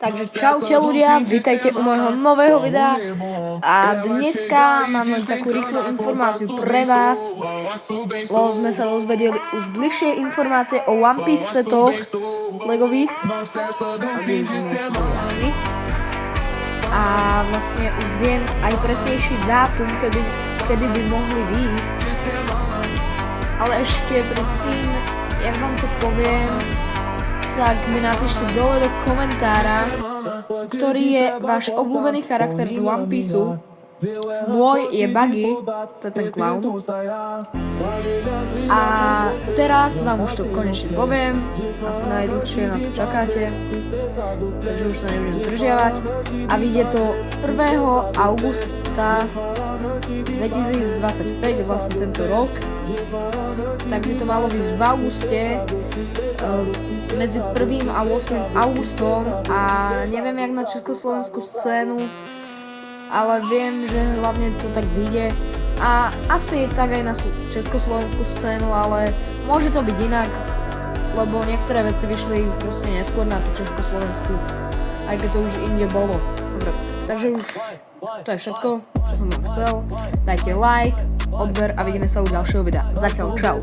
Takže čaute ľudia, vítajte u môjho nového videa a dneska mám len takú rýchlu informáciu pre vás, lebo sme sa dozvedeli už bližšie informácie o One Piece setoch legových, aby sme si boli jasní. A vlastne už viem aj presnejší dátum, kedy by mohli výjsť, ale ešte predtým, jak vám to poviem, tak mi napíšte dole do komentára, ktorý je váš obľúbený charakter z One Pieceu. Môj je Buggy, to je ten clown. A teraz vám už to konečne poviem, asi najdlhšie na to čakáte, takže už to nebudem zdržiavať. A vyjde to 1. augusta 2025, vlastne tento rok. Tak by to malo ísť v auguste, medzi 1. a 8. augustom, a neviem jak na československú scénu, ale viem, že hlavne to tak vyjde a asi tak aj na československú scénu, ale môže to byť inak, lebo niektoré veci vyšli proste neskôr na tú československu, aj keď to už inde bolo. Dobre, takže už to je všetko, čo som vám chcel. Dajte like, odber a vidíme sa u ďalšieho videa. Zatiaľ čau.